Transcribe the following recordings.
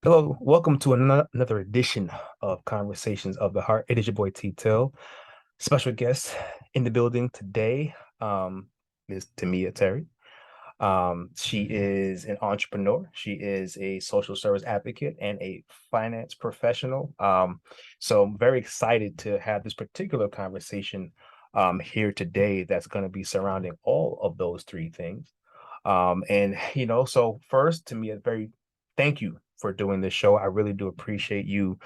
Hello, welcome to another edition of Conversations of the Heart. It is your boy T Till. Special guest in the building today, Ms. Tamia Terry. She is an entrepreneur. She is a social service advocate and a finance professional. So I'm very excited to have this particular conversation here today that's going to be surrounding all of those three things. So first, to me, a very thank you for doing this show. I really do appreciate you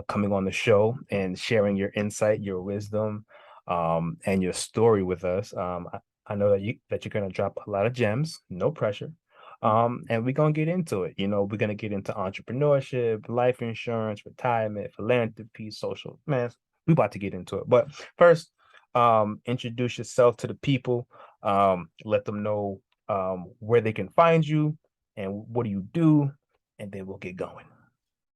coming on the show and sharing your insight, your wisdom, and your story with us. I know that you're gonna drop a lot of gems, no pressure. And we're gonna get into it. We're gonna get into entrepreneurship, life insurance, retirement, philanthropy, social. Man, we about to get into it. But first, introduce yourself to the people. Let them know where they can find you and what do you do, and then we'll get going.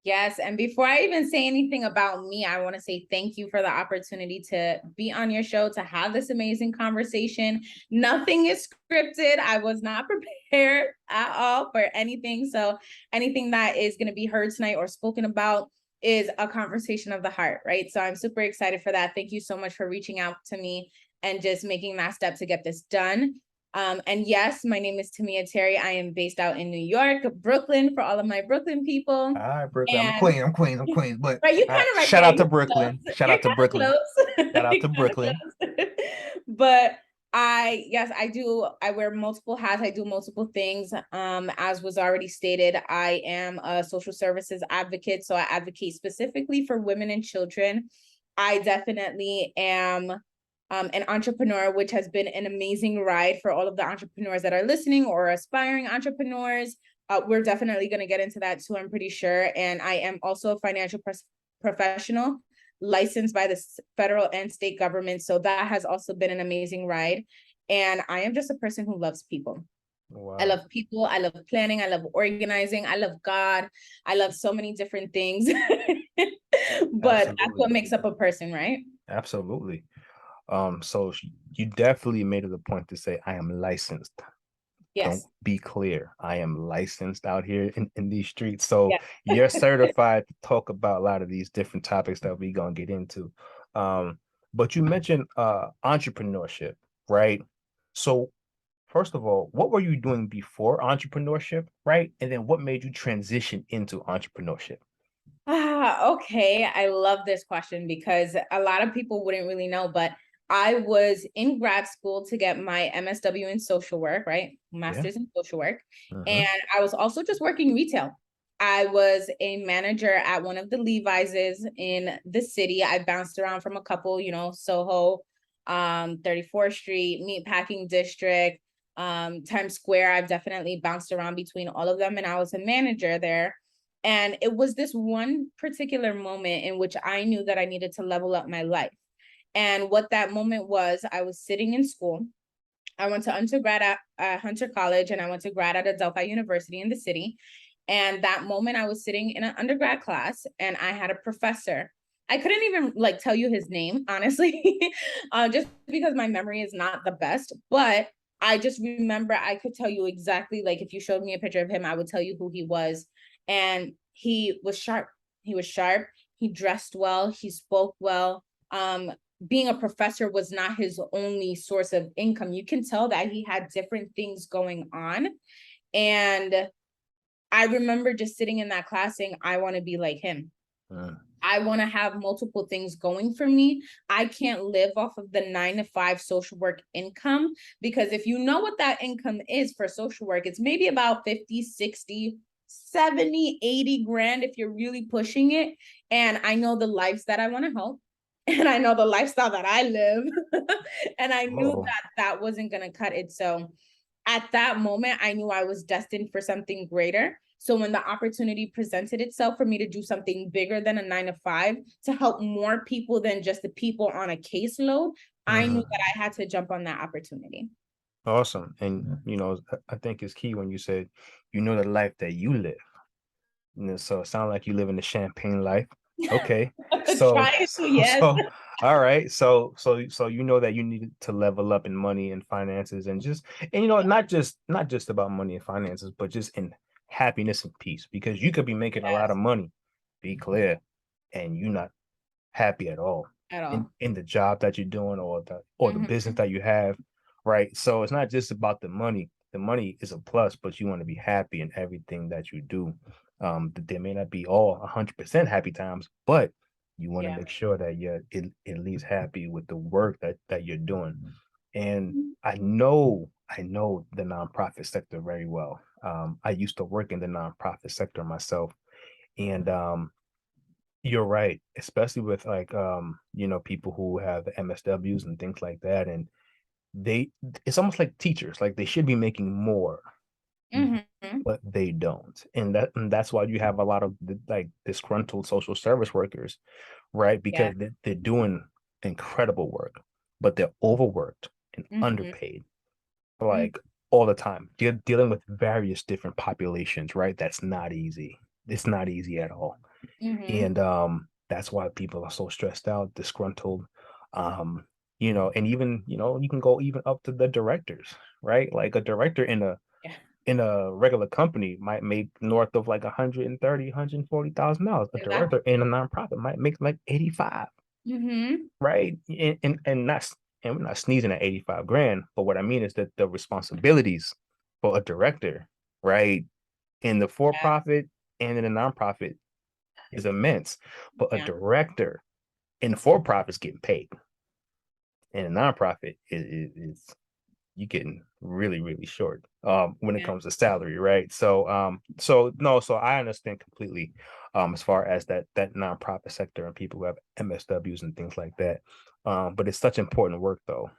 Yes. And before I even say anything about me, I want to say thank you for the opportunity to be on your show, to have this amazing conversation. Nothing is scripted. I was not prepared at all for anything. So anything that is going to be heard tonight or spoken about is a conversation of the heart, right? So I'm super excited for that. Thank you so much for reaching out to me and just making that step to get this done. And yes, my name is Tamia Terry. I am based out in New York, Brooklyn, for all of my Brooklyn people. All right, Brooklyn. I'm And Queen. I'm Queens. I'm Queens. But right, you all right, kind of right shout there. out to You're Brooklyn. close. Shout You're out to kind of Brooklyn. close. Shout out to You're kind of Brooklyn. close. But I do. I wear multiple hats. I do multiple things. As was already stated, I am a social services advocate. So I advocate specifically for women and children. I definitely am an entrepreneur, which has been an amazing ride for all of the entrepreneurs that are listening or aspiring entrepreneurs. We're definitely going to get into that too, I'm pretty sure. And I am also a financial professional licensed by the federal and state government. So that has also been an amazing ride. And I am just a person who loves people. Wow. I love people. I love planning. I love organizing. I love God. I love so many different things. But that's what Absolutely. makes up a person, right? Absolutely. So you definitely made it a point to say I am licensed. Don't Yes. be clear. I am licensed out here in these streets. So Yeah. you're certified to talk about a lot of these different topics that we're gonna get into. But you mentioned entrepreneurship, right? So first of all, what were you doing before entrepreneurship, right? And then what made you transition into entrepreneurship? Okay. I love this question because a lot of people wouldn't really know, but I was in grad school to get my MSW in social work, right? Yeah. Master's in social work. Mm-hmm. And I was also just working retail. I was a manager at one of the Levi's in the city. I bounced around from a couple, Soho, 34th Street, Meatpacking District, Times Square. I've definitely bounced around between all of them. And I was a manager there. And it was this one particular moment in which I knew that I needed to level up my life. And what that moment was, I was sitting in school. I went to undergrad at Hunter College and I went to grad at Adelphi University in the city. And that moment I was sitting in an undergrad class and I had a professor. I couldn't even tell you his name, honestly, just because my memory is not the best. But I just remember I could tell you exactly, if you showed me a picture of him, I would tell you who he was. And he was sharp. He was sharp. He dressed well. He spoke well. Being a professor was not his only source of income. You can tell that he had different things going on. And I remember just sitting in that class saying, I want to be like him. I want to have multiple things going for me. I can't live off of the 9 to 5 social work income because if you know what that income is for social work, it's maybe about 50, 60, 70, 80 grand if you're really pushing it. And I know the lives that I want to help. And I know the lifestyle that I live. And I knew that wasn't going to cut it. So at that moment, I knew I was destined for something greater. So when the opportunity presented itself for me to do something bigger than a 9 to 5 to help more people than just the people on a caseload, I knew that I had to jump on that opportunity. Awesome. And I think it's key when you said the life that you live. So it sounds like you live in the champagne life. Okay. So Try to, so yes. so all right. So you know that you need to level up in money and finances and not just about money and finances, but just in happiness and peace, because you could be making a lot of Yes. money, be clear, and you're not happy at all At in all. the job that you're doing, or the business that you have, right? So it's not just about the money. The money is a plus, but you want to be happy in everything that you do. There may not be all 100% happy times, but you want to Yeah. make sure that you're at least happy with the work that you're doing. And I know the nonprofit sector very well. I used to work in the nonprofit sector myself, and you're right, especially with like people who have MSWs and things like that, and they it's almost like teachers, like they should be making more, Mm-hmm. but they don't. And that's why you have a lot of like disgruntled social service workers, right? Yeah. Because they're doing incredible work, but they're overworked and Mm-hmm. underpaid, like all the time. Dealing with various different populations, right? That's not easy. It's not easy at all. Mm-hmm. And that's why people are so stressed out, disgruntled. And even, you can go even up to the directors, right? Like a director Yeah. in a regular company might make north of like 130, $140,000. A Exactly. director in a nonprofit might make like 85, Mm-hmm. right? And we're not sneezing at 85 grand, but what I mean is that the responsibilities for a director, right, in the Yeah. for-profit and in the nonprofit is immense. But a Yeah. director in the for-profit is getting paid. And a nonprofit is you getting really, really short when it Yeah. comes to salary, right? So I understand completely as far as that nonprofit sector and people who have MSWs and things like that. But it's such important work though.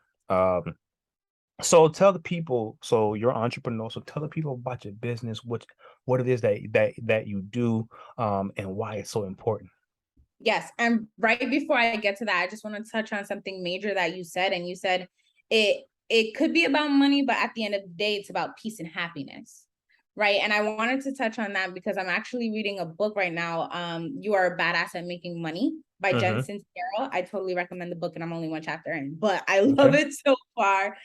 So tell the people, so you're an entrepreneur, so tell the people about your business, what it is that you do, and why it's so important. Yes. And right before I get to that, I just want to touch on something major that you said. And you said it could be about money, but at the end of the day, it's about peace and happiness. Right. And I wanted to touch on that because I'm actually reading a book right now. You Are a Badass at Making Money by Jen Mm-hmm. Sincero. I totally recommend the book, and I'm only one chapter in, but I love Okay. it so far.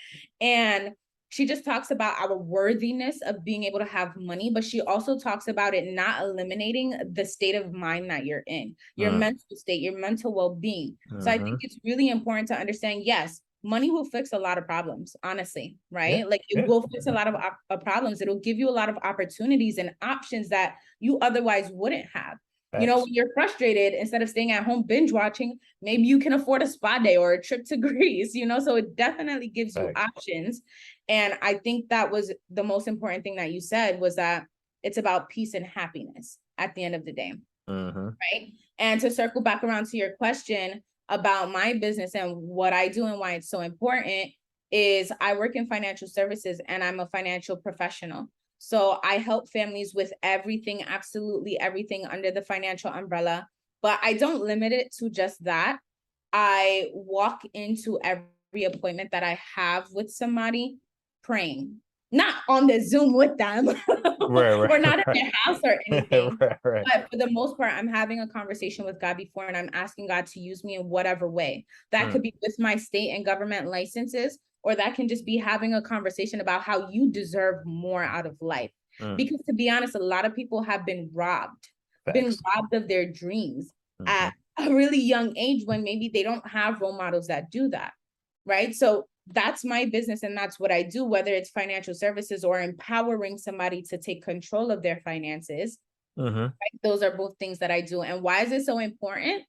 And she just talks about our worthiness of being able to have money, but she also talks about it not eliminating the state of mind that you're in, your Mm-hmm. mental state, your mental well-being. So I think Mm-hmm. it's really important to understand, yes, money will fix a lot of problems, honestly, Yeah. right? Like it Yeah. will fix a lot of problems. It'll give you a lot of opportunities and options that you otherwise wouldn't have. Facts. When you're frustrated, instead of staying at home binge watching, maybe you can afford a spa day or a trip to Greece, so it definitely gives you Facts. options. And I think that was the most important thing that you said, was that it's about peace and happiness at the end of the day. Mm-hmm. Right. And to circle back around to your question about my business and what I do and why it's so important, is I work in financial services and I'm a financial professional. So I help families with everything, absolutely everything under the financial umbrella. But I don't limit it to just that. I walk into every appointment that I have with somebody praying, not on the Zoom with them Right, or not right, in right. their house or anything. Right, right. But for the most part, I'm having a conversation with God before, and I'm asking God to use me in whatever way. That Mm, could be with my state and government licenses, or that can just be having a conversation about how you deserve more out of life. mm. Because to be honest, a lot of people have been Facts. robbed of their dreams Mm-hmm. at a really young age when maybe they don't have role models that do that. Right. So that's my business and that's what I do, whether it's financial services or empowering somebody to take control of their finances. Mm-hmm. Right? Those are both things that I do. And why is it so important?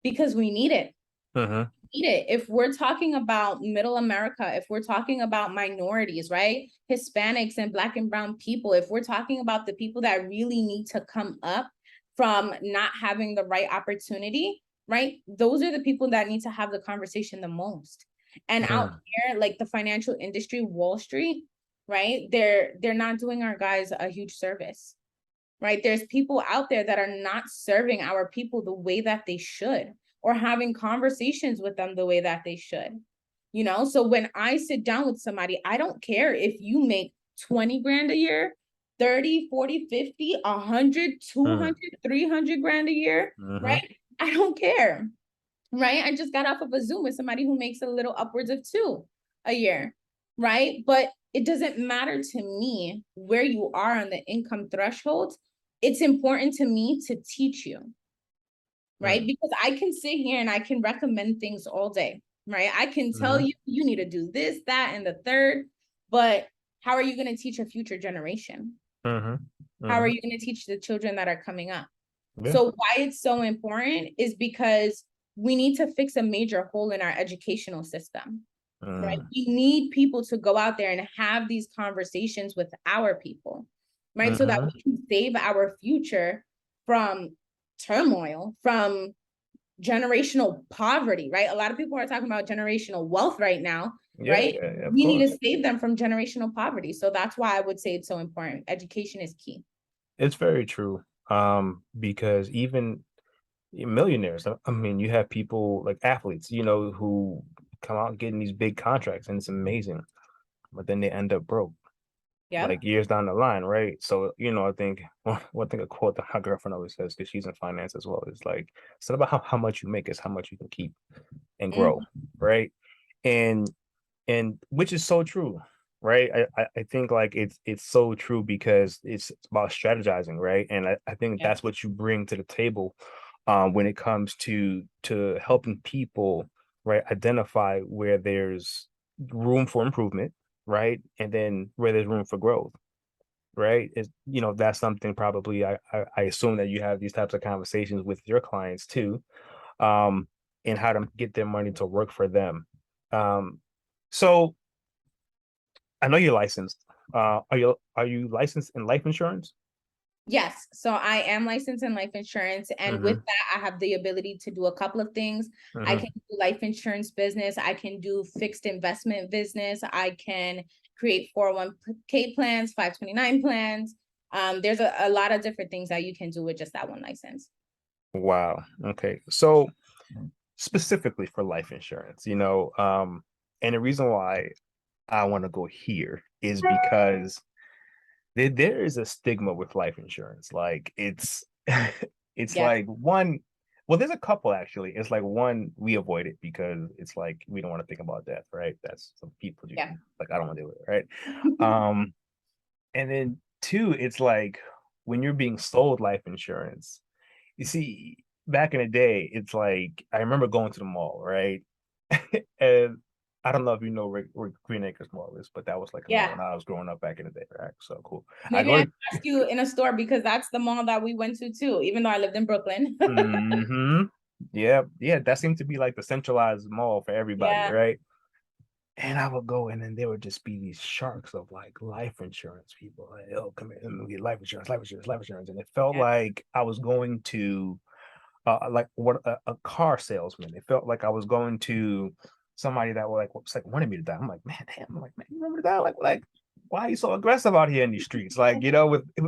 Because we need it. Mm-hmm. Need it. If we're talking about middle America, if we're talking about minorities, right? Hispanics and Black and brown people, if we're talking about the people that really need to come up from not having the right opportunity, right? Those are the people that need to have the conversation the most. And out Mm, here, like the financial industry, Wall Street, right? They're not doing our guys a huge service, right? There's people out there that are not serving our people the way that they should, or having conversations with them the way that they should. So when I sit down with somebody, I don't care if you make 20 grand a year, 30, 40, 50, 100, mm, 200, 300 grand a year, mm-hmm. right? I don't care, right? I just got off of a Zoom with somebody who makes a little upwards of two a year, right? But it doesn't matter to me where you are on the income threshold. It's important to me to teach you, right? Mm, Because I can sit here and I can recommend things all day, right? I can tell mm-hmm, you, you need to do this, that, and the third, but how are you going to teach a future generation? mm-hmm, How are mm-hmm. you going to teach the children that are coming up? Yeah. So why it's so important is because we need to fix a major hole in our educational system, right? Mm, We need people to go out there and have these conversations with our people, right? So that mm-hmm. we can save our future from turmoil, from generational poverty, right? A lot of people are talking about generational wealth right now, Yeah, right? yeah, yeah, of We need course. to save them from generational poverty. So that's why I would say it's so important. Education is key. It's very true. Because even millionaires, I mean, you have people like athletes, who come out getting these big contracts and it's amazing, but then they end up broke Yep. like years down the line, right? So, I think one thing a quote that my girlfriend always says, because she's in finance as well, is like, it's not about how much you make, it's how much you can keep and grow, Mhm. right? And which is so true, right? I think like it's so true because it's about strategizing, right? And I think Yep. that's what you bring to the table when it comes to helping people, right, identify where there's room for improvement, right, and then where there's room for growth, right? Is that's something probably I assume that you have these types of conversations with your clients too, um, and how to get their money to work for them. So I know you're licensed. Are you licensed in life insurance? Yes. So I am licensed in life insurance. And with Mm-hmm. that, I have the ability to do a couple of things. I Mm-hmm. can do life insurance business. I can do fixed investment business. I can create 401k plans, 529 plans. There's a lot of different things that you can do with just that one license. Wow. Okay. So specifically for life insurance, and the reason why I want to go here is because there is a stigma with life insurance. Like it's it's Yes. like one well, there's a couple actually. It's like one, we avoid it because it's like we don't want to think about death, right? That's some people do. Yeah. Like I don't want to do it, right? Um, and then two, it's like when you're being sold life insurance, you see, back in the day, it's like I remember going to the mall, right? And I don't know if you know where Green Acres Mall is, but that was like a mall Yeah. when I was growing up back in the day, right? So cool. I Maybe go I to ask you in a store because that's the mall that we went to too, even though I lived in Brooklyn. hmm yeah, yeah, that seemed to be like the centralized mall for everybody, Yeah. right? And I would go, and then there would just be these sharks of like life insurance people. Like, oh, come here, and get life insurance, life insurance, life insurance. And it felt Yeah. like I was going to like what a car salesman. It felt like I was going to somebody that was like wanted me to die. I'm like, man, damn. I'm like, man, you want me to die? Like, why are you so aggressive out here in these streets? Like,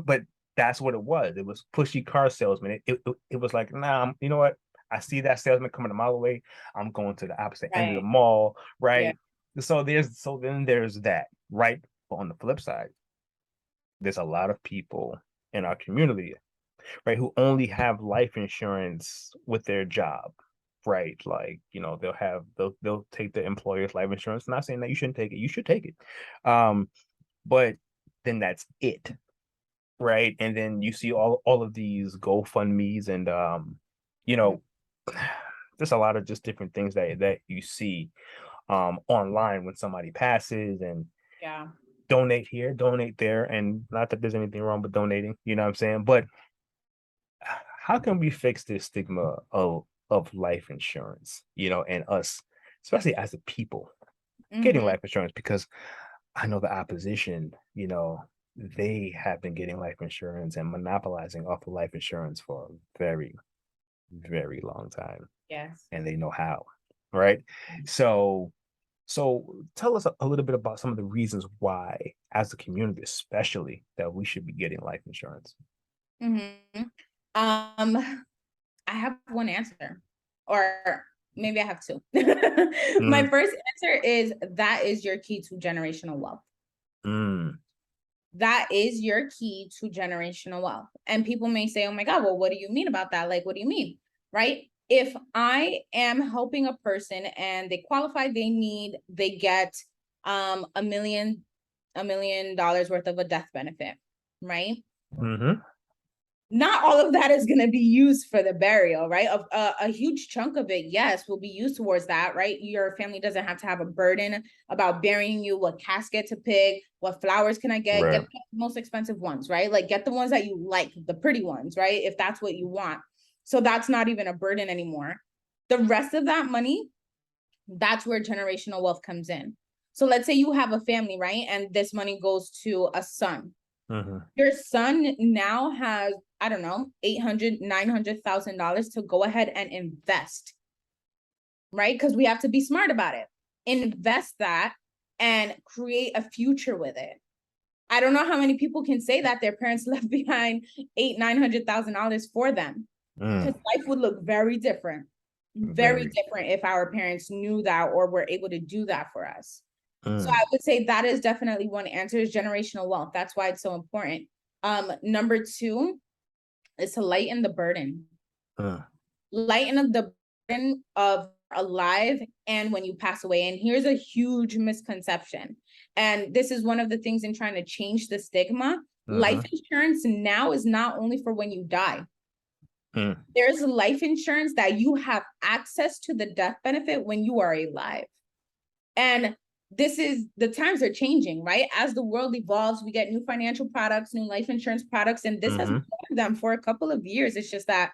but that's what it was. It was pushy car salesman. It was like, nah, you know what? I see that salesman coming a mile away. I'm going to the opposite end of the Right. mall, Yeah. right? So then there's that, right? But on the flip side, there's a lot of people in our community, right, who only have life insurance with their job, right? Like, they'll take the employer's life insurance. Not saying that you shouldn't take it, you should take it. Um, but then that's it, right? And then you see all of these GoFundMe's and you Mhm. know, just a lot of just different things that you see online when somebody passes and Yeah. donate here, donate there, and not that there's anything wrong with donating, you know what I'm saying? But how can we fix this stigma of life insurance, and us, especially as a people, getting Hmm. life insurance? Because I know the opposition, they have been getting life insurance and monopolizing off of life insurance for a very, very long time, Yes. and they know how, right? So, tell us a little bit about some of the reasons why, as a community, especially, that we should be getting life insurance. Hmm. I have one answer, or maybe I have two. Mm, My first answer is that is your key to generational wealth. mm, That is your key to generational wealth. And people may say, oh my God, well, what do you mean about that? Like, what do you mean? Right? If I am helping a person and they qualify, they get $1 million $1 million worth of a death benefit, right? Mm-hmm. Not all of that is going to be used for the burial, right? A huge chunk of it, yes, will be used towards that, right? Your family doesn't have to have a burden about burying you, what casket to pick, what flowers can I get? Right. Get the most expensive ones, right? Like get the ones that you like, the pretty ones, right? If that's what you want. So that's not even a burden anymore. The rest of that money, that's where generational wealth comes in. So let's say you have a family, right? And this money goes to a son. Mm-hmm. Your son now has, I don't know, $800,000, $900,000 to go ahead and invest, right? Because we have to be smart about it. Invest that and create a future with it. I don't know how many people can say that their parents left behind $800,000, $900,000 for them, because life would look very different, very Very. different if our parents knew that or were able to do that for us. So I would say that is definitely one answer, is generational wealth. That's why it's so important. Number two is to lighten the burden. Lighten the burden of alive and when you pass away. And here's a huge misconception. And this is one of the things in trying to change the stigma. Life insurance now is not only for when you die. There's life insurance that you have access to the death benefit when you are alive. And this is, the times are changing, right? As the world evolves, we get new financial products, new life insurance products, and this has been one of them for a couple of years. It's just that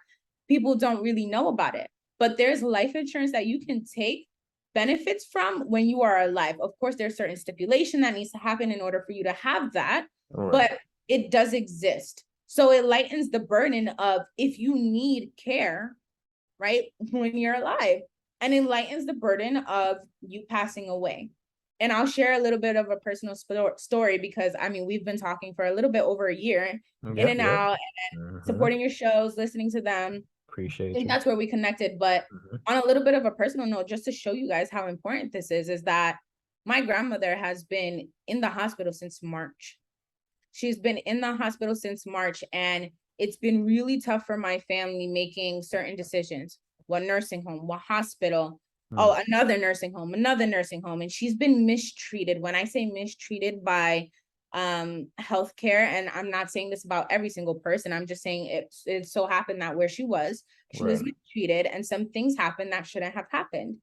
people don't really know about it. But there's life insurance that you can take benefits from when you are alive. Of course, there's certain stipulation that needs to happen in order for you to have that, but it does exist. So it lightens the burden of if you need care, right, when you're alive, and it lightens the burden of you passing away. And I'll share a little bit of a personal story because I mean, we've been talking for a little bit over a year, in and out, and supporting your shows, listening to them. I Appreciate think you. that's where we connected. But on a little bit of a personal note, just to show you guys how important this is that my grandmother has been in the hospital since March. She's been in the hospital since March, and it's been really tough for my family making certain decisions. What nursing home, what hospital, oh, another nursing home, another nursing home. And she's been mistreated. When I say mistreated by healthcare, and I'm not saying this about every single person, I'm just saying it so happened that where she was mistreated, and some things happened that shouldn't have happened,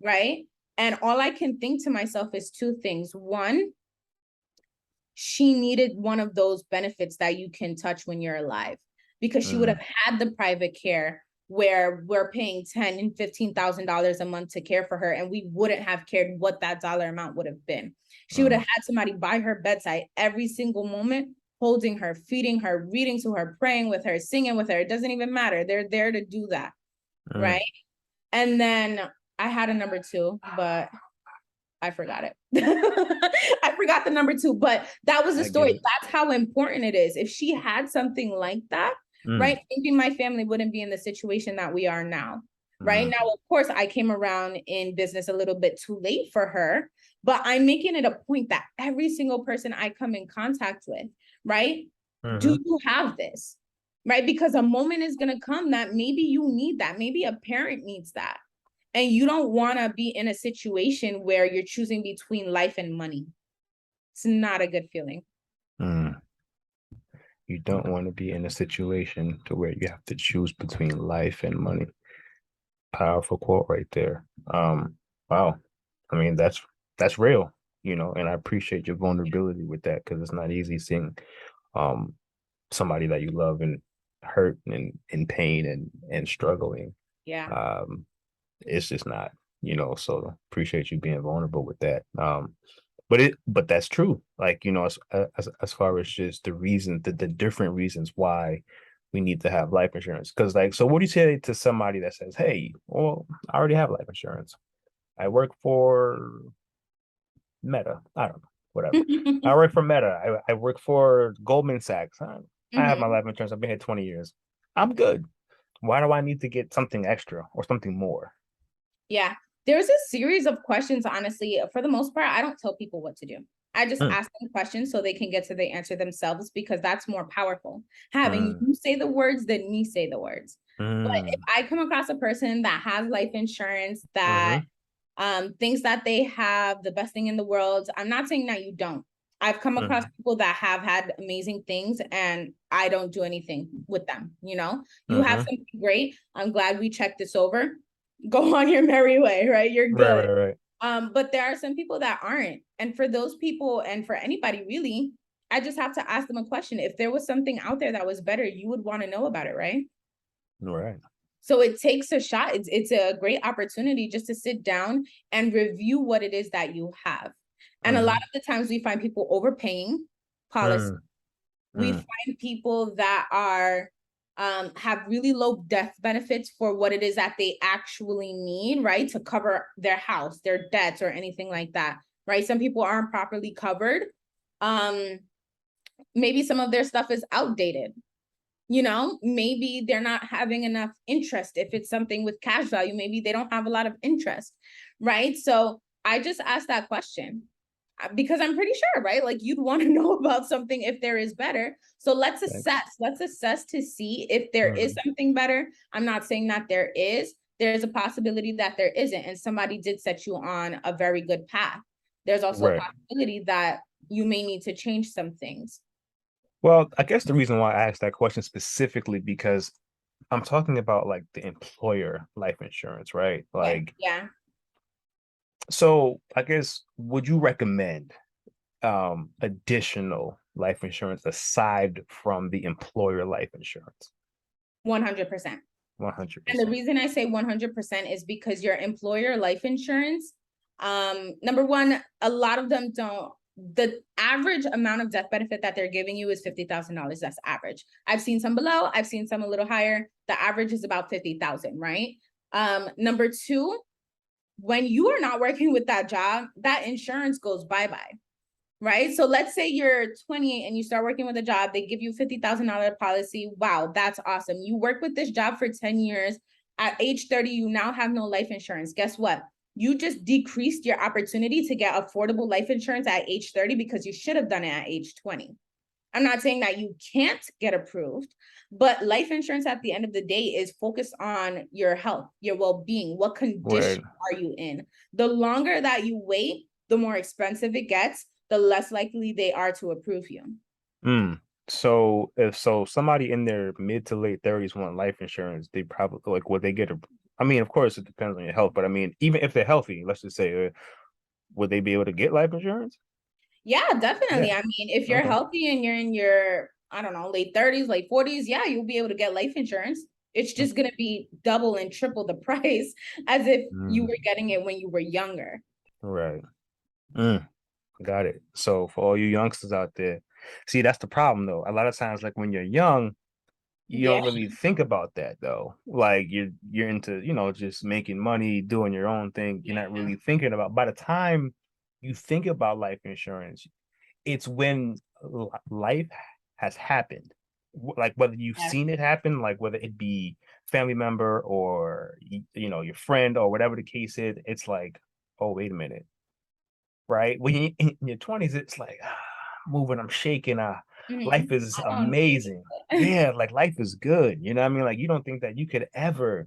right? And all I can think to myself is two things. One, she needed one of those benefits that you can touch when you're alive, because she would have had the private care where we're paying $10,000 and $15,000 a month to care for her, and we wouldn't have cared what that dollar amount would have been. She would have had somebody by her bedside every single moment, holding her, feeding her, reading to her, praying with her, singing with her. It doesn't even matter. They're there to do that, right? And then I had a number two, but I forgot it. I forgot the number two, but that was the story. That's how important it is. If she had something like that, right? Maybe my family wouldn't be in the situation that we are now. Right now, of course, I came around in business a little bit too late for her, but I'm making it a point that every single person I come in contact with, right? Do you have this? Right? Because a moment is going to come that maybe you need that. Maybe a parent needs that. And you don't want to be in a situation where you're choosing between life and money. It's not a good feeling. You don't want to be in a situation to where you have to choose between life and money. Powerful quote right there. Wow. I mean, that's real, and I appreciate your vulnerability with that, because it's not easy seeing somebody that you love and hurt and in pain and struggling. Yeah. It's just not, so appreciate you being vulnerable with that. But that's true. Like, as far as just the different reasons why we need to have life insurance. Because, like, so what do you say to somebody that says, hey, well, I already have life insurance. I work for Meta. I don't know, whatever. I work for Meta. I work for Goldman Sachs. I have my life insurance. I've been here 20 years. I'm good. Why do I need to get something extra or something more? Yeah. There's a series of questions, honestly. For the most part, I don't tell people what to do. I just ask them questions so they can get to the answer themselves, because that's more powerful. Having you say the words than me say the words. But if I come across a person that has life insurance, that thinks that they have the best thing in the world, I'm not saying that you don't. I've come across Mm-hmm. people that have had amazing things and I don't do anything with them. You have Mm-hmm. something great. I'm glad we checked this over. Go on your merry way, right? You're Right, good. right, right. But there are some people that aren't. And for those people, and for anybody really, I just have to ask them a question. If there was something out there that was better, you would want to know about it, right? Right. So it takes a shot. It's a great opportunity just to sit down and review what it is that you have. And a lot Mm-hmm. of the times we find people overpaying policy. We Mm-hmm. find people that are have really low death benefits for what it is that they actually need, right? To cover their house, their debts, or anything like that, right? Some people aren't properly covered. Maybe some of their stuff is outdated. Maybe they're not having enough interest. If it's something with cash value, maybe they don't have a lot of interest, right? So I just asked that question because I'm pretty sure, right? Like you'd want to know about something if there is better. So let's Thanks. assess. Let's assess to see if there is Mm-hmm. something better. I'm not saying that there is. There's a possibility that there isn't, and somebody did set you on a very good path. There's also a Right. possibility that you may need to change some things. Well, I guess the reason why I asked that question specifically because I'm talking about like the employer life insurance, right? Okay. Like, Yeah. so I guess would you recommend additional life insurance aside from the employer life insurance? 100%. And the 100%. reason I say 100% is because your employer life insurance, number one, a lot of them don't. The average amount of death benefit that they're giving you is $50,000. That's average. I've seen some below, I've seen some a little higher. The average is about 50,000, right? Number two, when you are not working with that job, that insurance goes bye-bye, right? So let's say you're 28 and you start working with a job, they give you $50,000 policy. Wow, that's awesome. You work with this job for 10 years. At age 30, you now have no life insurance. Guess what? You just decreased your opportunity to get affordable life insurance at age 30 because you should have done it at age 20. I'm not saying that you can't get approved, but life insurance at the end of the day is focused on your health, your well-being. What Right. condition are you in? The longer that you wait, the more expensive it gets, the less likely they are to approve you. Mm. So if somebody in their mid to late 30s want life insurance, they probably like would they get a I mean, of course it depends on your health, but I mean, even if they're healthy, let's just say, would they be able to get life insurance? Yeah, definitely. Yeah. I mean, if you're Okay. healthy and you're in your, I don't know, late 30s, late 40s, yeah, you'll be able to get life insurance. It's just going to be double and triple the price as if you Mm, were getting it when you were younger. right. Mm, got it. So for all you youngsters out there, see, that's the problem though. A lot of times, like when you're young, you Yeah. don't really think about that though. Like you're into, just making money, doing your own thing. You're not Yeah. really thinking about by the time you think about life insurance, it's when life has happened. Like whether you've Yeah. seen it happen, like whether it be family member or your friend or whatever the case is, it's like, oh, wait a minute, right? When you in your 20s, it's like moving, I'm shaking, life Mhm. is I don't amazing. need Yeah, like life is good. You know what I mean? Like you don't think that you could ever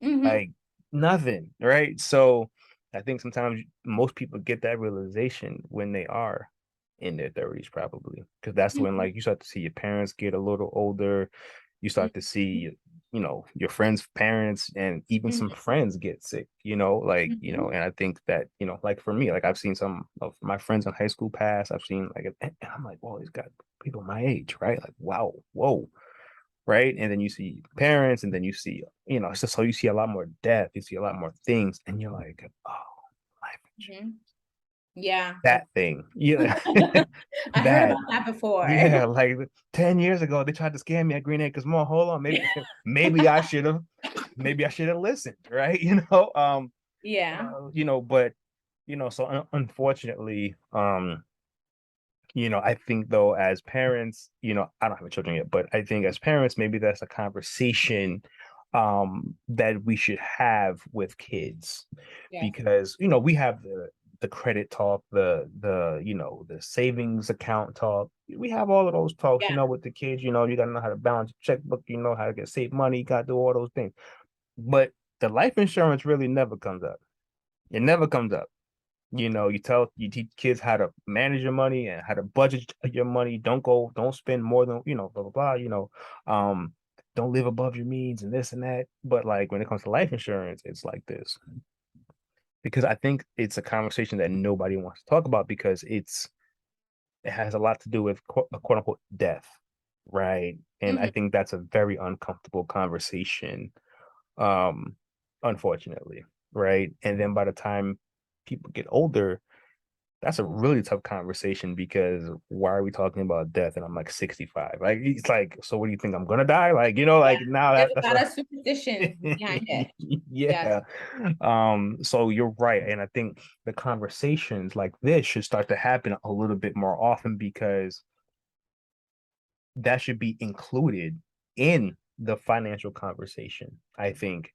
it. Mhm. like nothing, right? So I think sometimes most people get that realization when they are in their 30s, probably, because that's when Mhm. like you start to see your parents get a little older. You start to see, your friends' parents and even some Mhm. friends get sick, Mhm. and I think that, like for me, like I've seen some of my friends in high school pass. I've seen like, and I'm like, whoa, he's got people my age, right? Like, wow, whoa, right? And then you see parents, and then you see, it's just so you see a lot more death, you see a lot more things, and you're like, oh, life insurance, Mhm. Yeah. that thing, yeah, I heard that, about that before. yeah, like 10 years ago, they tried to scam me at Green Acres Mall. Hold on, maybe I should have listened, right? Yeah. But so unfortunately, I think though, as parents, I don't have children yet, but I think as parents, maybe that's a conversation that we should have with kids, Yeah. because we have the credit talk, the savings account talk. We have all of those talks, Yeah. with the kids. You got to know how to balance your checkbook. You know how to get save money. You got to do all those things. But the life insurance really never comes up. It never comes up. You teach kids how to manage your money and how to budget your money. Don't spend more than, blah, blah, blah, don't live above your means and this and that. But like when it comes to life insurance, it's like this. Because I think it's a conversation that nobody wants to talk about because it has a lot to do with quote unquote death, right? And I Mhm. think that's a very uncomfortable conversation, um, unfortunately, right? And then by the time people get older, that's a really tough conversation because why are we talking about death? And I'm like 65. Like it's like, so what do you think? I'm gonna die? Like, Yeah, like now there's that's a lot what of superstition behind it. Yes. yeah. So you're right. And I think the conversations like this should start to happen a little bit more often because that should be included in the financial conversation, I think.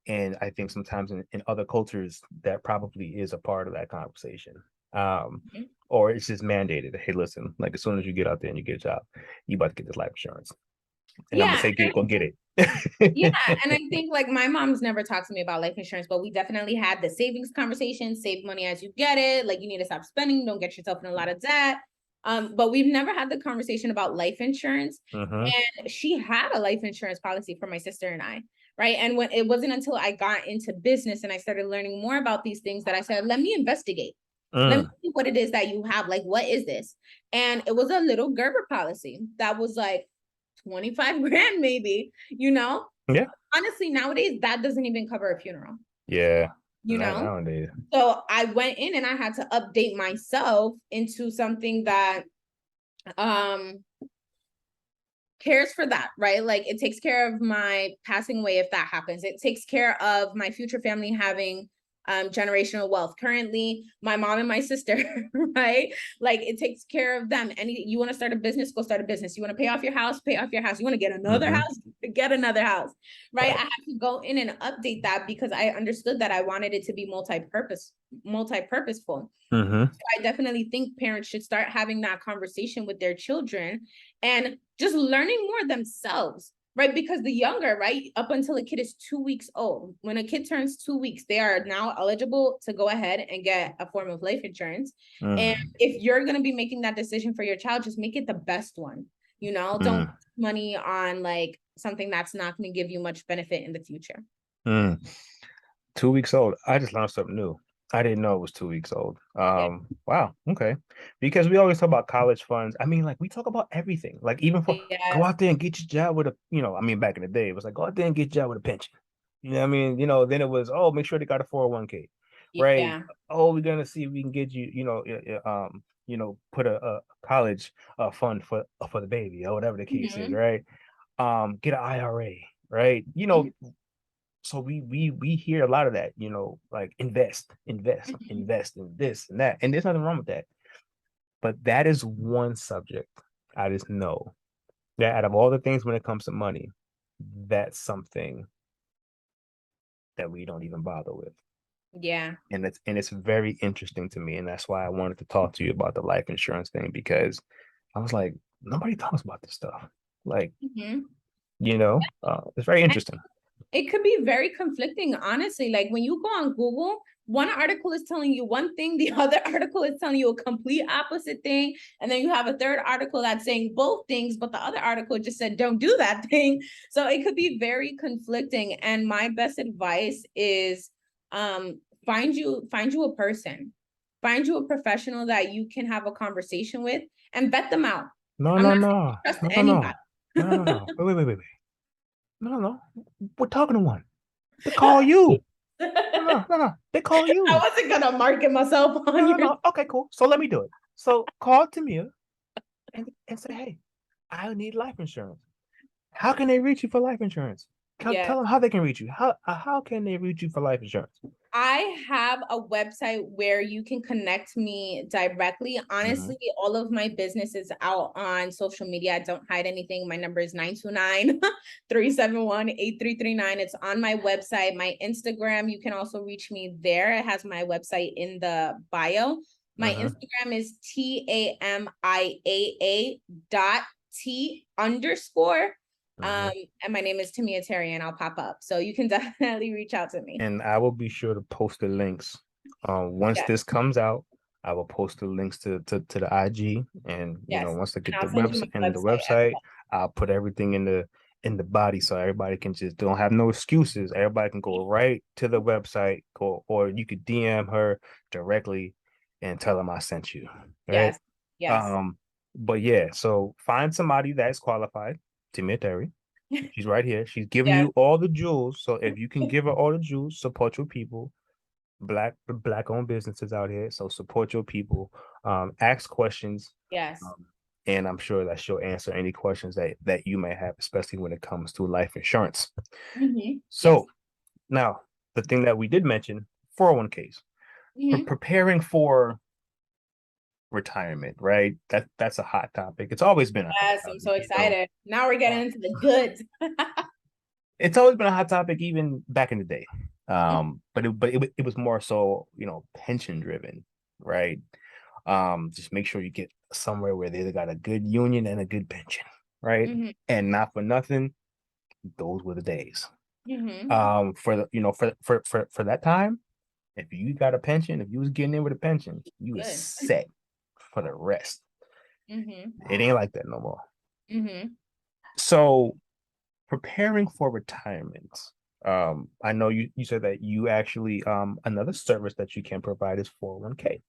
And I think sometimes in other cultures that probably is a part of that conversation. Um, Mhm. or it's just mandated. Hey, listen, like as soon as you get out there and you get a job, you about to get this life insurance. And I'm gonna Yeah, say, get it, go get yeah, it. and I think like my mom's never talked to me about life insurance, but we definitely had the savings conversation, save money as you get it. Like you need to stop spending, don't get yourself in a lot of debt. But we've never had the conversation about life insurance. Mm-hmm. And she had a life insurance policy for my sister and I, right? And when it wasn't until I got into business and I started learning more about these things that I said, let me investigate. Let me Mm. see what it is that you have. Like, what is this? And it was a little Gerber policy that was like 25 grand, maybe, you know? Yeah. Honestly, nowadays that doesn't even cover a funeral, Yeah. you Not know? nowadays. So I went in and I had to update myself into something that um cares for that, right? Like it takes care of my passing away if that happens. It takes care of my future family having generational wealth. Currently, my mom and my sister, right? Like it takes care of them. Any you want to start a business, go start a business. You want to pay off your house, pay off your house. You want to get another Mm-hmm. house, get another house, right? I Right. have to go in and update that because I understood that I wanted it to be multi-purposeful. Mm-hmm. I definitely think parents should start having that conversation with their children and just learning more themselves, right? Because the younger, right, up until a kid is 2 weeks old, when a kid turns 2 weeks, they are now eligible to go ahead and get a form of life insurance. And Mm. if you're going to be making that decision for your child, just make it the best one. Don't Mm. waste money on like something that's not going to give you much benefit in the future. Mm. 2 weeks old. I just learned something new. I didn't know it was 2 weeks old. Yeah. Wow, okay. Because we always talk about college funds. I mean, like we talk about everything. Like even for go Yes. out there and get your job with a, I mean, back in the day, it was like go out there and get your job with a pension. You know what I mean? Then it was, oh, make sure they got a 401k, right? Yeah. Oh, we're gonna see if we can get you, put a college fund for the baby or whatever the case is, Mhm. right? Get an IRA, right? Mhm. So we hear a lot of that, like invest, invest, Mhm. invest in this and that. And there's nothing wrong with that. But that is one subject I just know that out of all the things when it comes to money, that's something that we don't even bother with. Yeah. And it's very interesting to me. And that's why I wanted to talk to you about the life insurance thing, because I was like, nobody talks about this stuff. Like, Mhm. it's very interesting. It could be very conflicting, honestly. Like when you go on Google, one article is telling you one thing, the other article is telling you a complete opposite thing. And then you have a third article that's saying both things, but the other article just said, don't do that thing. So it could be very conflicting. And my best advice is find you a person, find you a professional that you can have a conversation with and vet them out. No, I'm no, not no, saying trust no, no, anybody. no, no, no, no. Wait, wait, wait, wait, wait. No, no, no. We're talking to one. They call you. No, no, no, no. They call I you. wasn't gonna market myself on No, no, your. no. Okay, cool. So let me do it. So call Tamia and say, hey, I need life insurance. How can they reach you for life insurance? Yeah. Tell them how they can reach you. How can they reach you for life insurance? I have a website where you can connect me directly. Mm-hmm. Honestly, all of my business is out on social media. I don't hide anything. My number is 929-371-8339. It's on my website. My Instagram, you can also reach me there. It has my website in the bio. My Mm-hmm. Instagram is TAMIAA dot T underscore. Mm-hmm. And my name is Tamia Terry, and I'll pop up. So you can definitely reach out to me. And I will be sure to post the links Once Yes, this comes out, I will post the links to the IG, and yes. once I And get I'll send you my the website as website, well. I'll put everything in the body so everybody can just don't have no excuses. Everybody can go right to the website, or you could DM her directly and tell them I sent you. Right. Yes, yes, Um, but yeah, so find somebody that's qualified. Tamia Terry. She's right here. She's giving yes, you all the jewels. So if you can give her all the jewels, support your people. Black owned businesses out here. So support your people. Ask questions. yes. Um, and I'm sure that she'll answer any questions that you may have, especially when it comes to life insurance. Yes. So now the thing that we did mention, 401ks. hmm Preparing for retirement, right? That's a hot topic. It's always been a hot Yes, I'm topic, so you know. excited. Now we're getting Uh, into the goods. it's always been a hot topic, even back in the day. But it was more so, pension driven, right? Just make sure you get somewhere where they got a good union and a good pension, right? hmm And not for nothing, those were the days. hmm For the for that time, if you got a pension, if you was getting in with a pension, you was Good. set for the rest. hmm It ain't like that no more. hmm So preparing for retirement. I know you said that you actually another service that you can provide is 401k.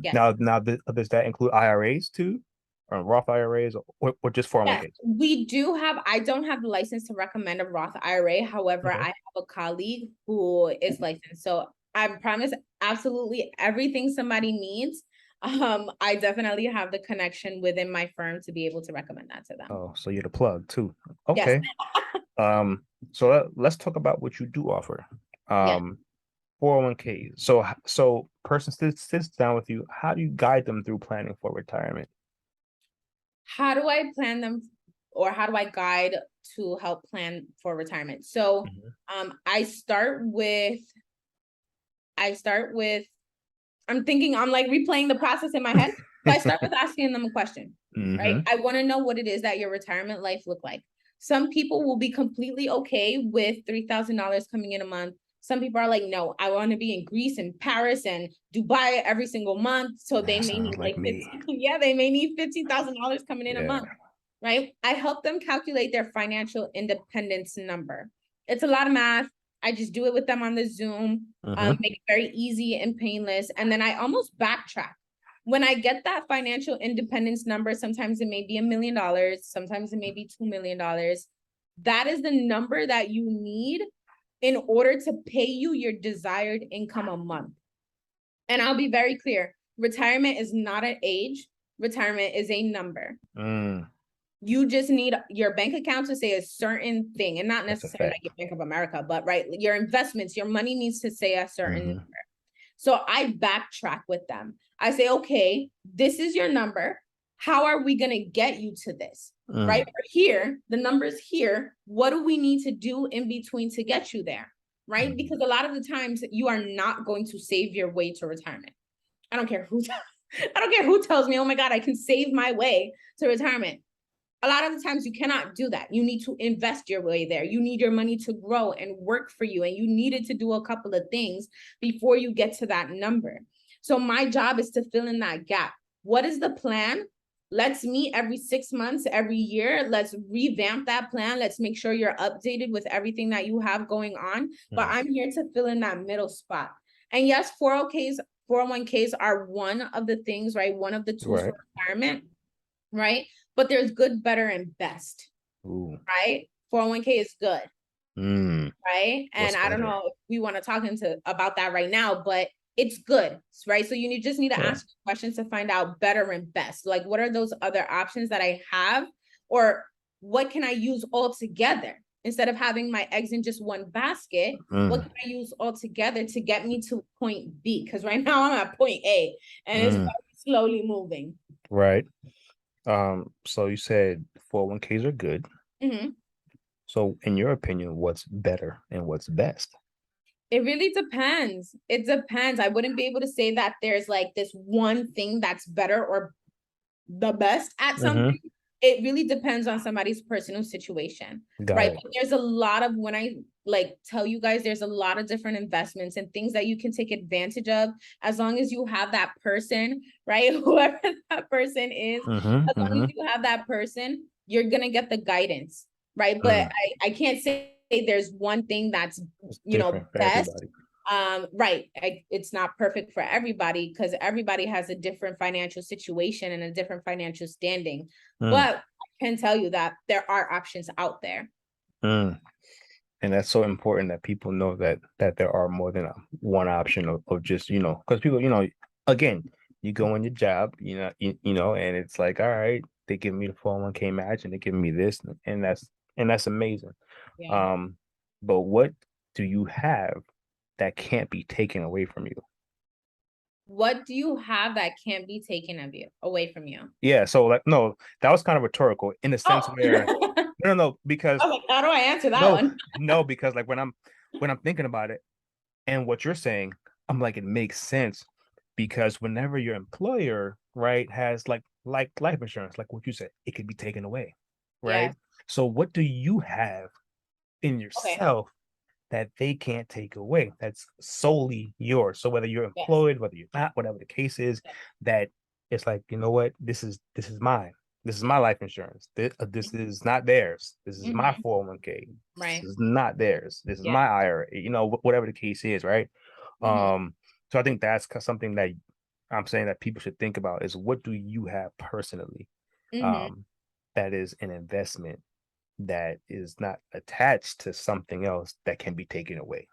Yes. Now does that include IRAs too, or Roth IRAs, or just Yes, 401ks? we do have, I don't have the license to recommend a Roth IRA. However, Okay. I have a colleague who is licensed. So I promise absolutely everything somebody needs. I definitely have the connection within my firm to be able to recommend that to them. Oh, so you're the plug too. Yes. Okay. So let's talk about what you do offer. Yeah. 401k. So person sits down with you. How do you guide them through planning for retirement? How do I plan them, or how do I guide to help plan for retirement? So Mhm. I start with, I start with I'm thinking, I'm like replaying the process in my head. So I start with asking them a question, right? hmm I want to know what it is that your retirement life look like. Some people will be completely okay with $3,000 coming in a month. Some people are like, no, I want to be in Greece and Paris and Dubai every single month. So they That may sounds need like like me. 15, yeah, they may need $15,000 coming in a Yeah. month, right? I help them calculate their financial independence number. It's a lot of math. I just do it with them on the Zoom, hmm make it very easy and painless. And then I almost backtrack. When I get that financial independence number, sometimes it may be $1 million, sometimes it may be $2 million. That is the number that you need in order to pay you your desired income a month. And I'll be very clear, retirement is not an age, retirement is a number. Mm, You just need your bank account to say a certain thing, and not that's a necessarily like fact. your Bank of America, but right, your investments, your money needs to say a certain hmm number. So I backtrack with them. I say, okay, this is your number. How are we going to get you to this? Right? Mm, We're here, the number's here. What do we need to do in between to get you there? Right? mm, Because a lot of the times you are not going to save your way to retirement. I don't care who I don't care who tells me, oh my God, I can save my way to retirement. A lot of the times you cannot do that. You need to invest your way there. You need your money to grow and work for you. And you needed to do a couple of things before you get to that number. So my job is to fill in that gap. What is the plan? Let's meet every 6 months, every year. Let's revamp that plan. Let's make sure you're updated with everything that you have going on. But mm. I'm here to fill in that middle spot. And yes, 401ks, 401ks are one of the things, right? One of the tools Right. for retirement, right? But there's good, better, and best, Ooh. right? 401k is good, Mm. right? And What's I don't better? know if we want to talk into about that right now, but it's good, right? So just need to Yeah. ask questions to find out better and best. Like, what are those other options that I have, or what can I use all together instead of having my eggs in just one basket? What Mm. can I use all together to get me to point B? Because right now I'm at point A, and it's Mm. slowly moving. Right. So you said 401ks are good. Mhm. So in your opinion, what's better and what's best? It really depends. It depends. I wouldn't be able to say that there's like this one thing that's better or the best at hmm something. it really depends on somebody's personal situation, Got right? it. But there's a lot of, when I like tell you guys, there's a lot of different investments and things that you can take advantage of as long as you have that person, right? Whoever that person is, Mm-hmm. as long as Mm-hmm. you have that person, you're gonna get the guidance, right? But Mm. I can't say there's one thing that's, It's different for best. everybody. Right. It's not perfect for everybody because everybody has a different financial situation and a different financial standing. Mm. But I can tell you that there are options out there. Mm. And that's so important that people know that there are more than one option of just, because people, again, you go in your job, and it's like, all right, they give me the 401k match and they give me this, and that's amazing. Yeah. Um, but what do you have that can't be taken away from you? What do you have that can't be taken of you away from you? Yeah, so like no, that was kind of rhetorical in the sense Oh, where no, because okay. How do I answer that no, one? no, because like when I'm thinking about it and what you're saying, I'm like, it makes sense because whenever your employer, right, has like life insurance, like what you said, it could be taken away, right? Yes. So what do you have in Okay. yourself that they can't take away? That's solely yours. So whether you're Yes. employed, whether you're not, whatever the case is, that it's like, you know what, this is mine. This is my life insurance. This is not theirs. This is my Mm-hmm. 401k. This Right. is not theirs. This is Yeah. my IRA. Whatever the case is, right? Mm-hmm. So I think that's something that I'm saying that people should think about is what do you have personally, Mm-hmm. um, that is an investment that is not attached to something else that can be taken away.